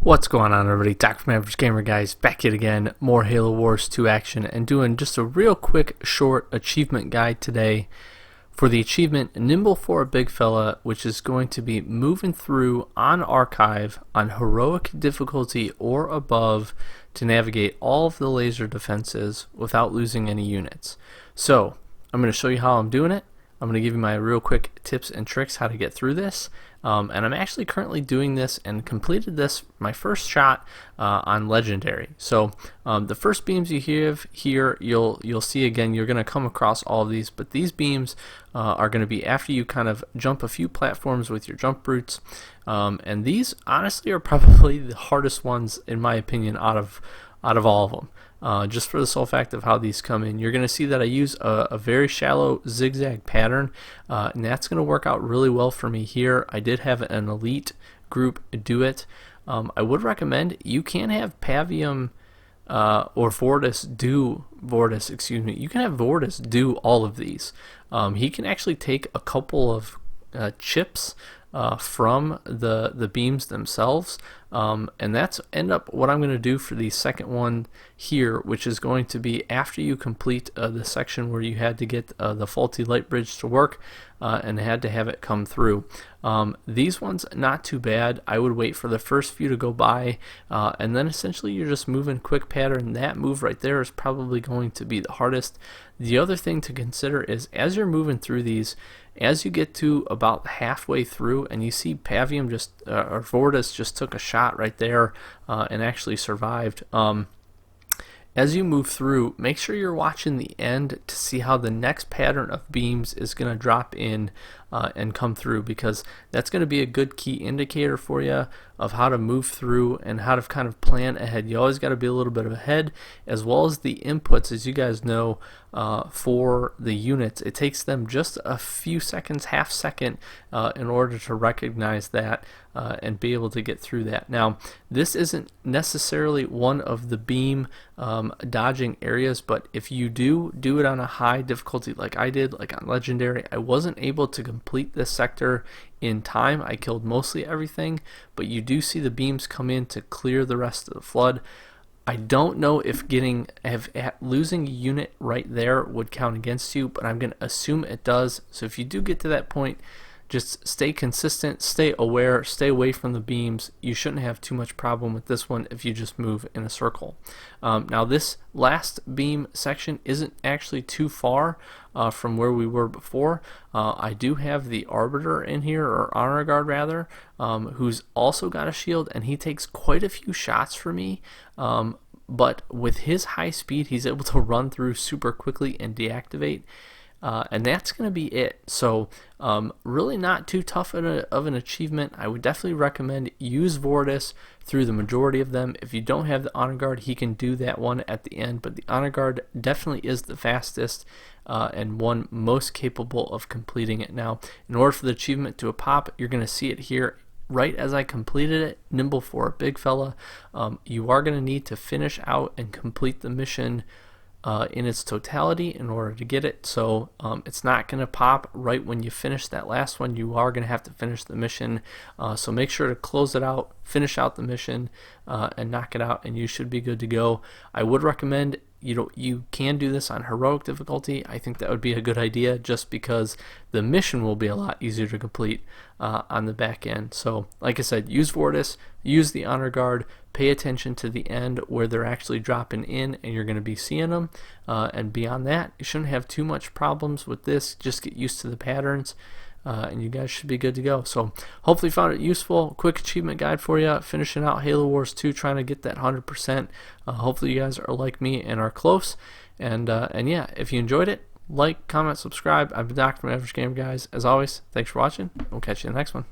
What's going on, everybody? Doc from Average Gamer Guys back yet again. More Halo Wars 2 action and doing just a real quick short achievement guide today for the achievement Nimble for a Big Fella, which is going to be moving through on Archive on heroic difficulty or above to navigate all of the laser defenses without losing any units. So I'm going to show you how I'm doing it. I'm going to give you my real quick tips and tricks how to get through this. And I'm actually currently doing this and completed this, my first shot on Legendary. So the first beams you have here, you'll see again, you're going to come across all of these, but these beams are going to be after you kind of jump a few platforms with your jump brutes. And these honestly are probably the hardest ones in my opinion out of all of them. Just for the sole fact of how these come in. You're going to see that I use a very shallow zigzag pattern, and that's going to work out really well for me here. I did have an elite group do it. I would recommend you can have Pavium or Vortis do you can have Vortis do all of these. He can actually take a couple of chips from the beams themselves, and that's end up what I'm going to do for the second one here, which is going to be after you complete the section where you had to get the faulty light bridge to work and had to have it come through. These ones not too bad. I would wait for the first few to go by, and then essentially you're just moving quick pattern. That move right there is probably going to be the hardest. The other thing to consider is as you're moving through these, as you get to about halfway through and you see Pavium just or Vortis just took a shot right there and actually survived. As you move through, make sure you're watching the end to see how the next pattern of beams is going to drop in and come through, because that's going to be a good key indicator for you of how to move through and how to kind of plan ahead. You always got to be a little bit ahead, as well as the inputs. As you guys know, for the units, it takes them just a few seconds, half second, in order to recognize that and be able to get through that. Now, this isn't necessarily one of the beam dodging areas, but if you do it on a high difficulty like I did, like on Legendary, I wasn't able to complete this sector in time. I killed mostly everything, but you do see the beams come in to clear the rest of the flood. I don't know if losing a unit right there would count against you, but I'm going to assume it does. So if you do get to that point, just stay consistent, stay aware, stay away from the beams. You shouldn't have too much problem with this one if you just move in a circle. Now this last beam section isn't actually too far from where we were before. I do have the Arbiter in here, or Honor Guard rather, who's also got a shield, and he takes quite a few shots for me. But with his high speed, he's able to run through super quickly and deactivate. And that's going to be it. So really not too tough of an achievement. I would definitely recommend use Vortis through the majority of them. If you don't have the Honor Guard, he can do that one at the end, but the Honor Guard definitely is the fastest and one most capable of completing it. Now, in order for the achievement to pop, you're going to see it here right as I completed it. Nimble for a Big Fella. You are going to need to finish out and complete the mission in its totality in order to get it. So it's not going to pop right when you finish that last one. You are going to have to finish the mission, so make sure to close it out, finish out the mission, and knock it out, and you should be good to go. I would recommend you can do this on heroic difficulty. I think that would be a good idea, just because the mission will be a lot easier to complete on the back end. So like I said, use Vortis, use the Honor Guard, pay attention to the end where they're actually dropping in and you're going to be seeing them, and beyond that you shouldn't have too much problems with this. Just get used to the patterns, and you guys should be good to go. So hopefully you found it useful. Quick achievement guide for you, finishing out Halo Wars 2, trying to get that 100%. Hopefully you guys are like me and are close, and yeah, if you enjoyed it, like, comment, subscribe. I've been Doc from Average Gamer Guys. As always, thanks for watching. We'll catch you in the next one.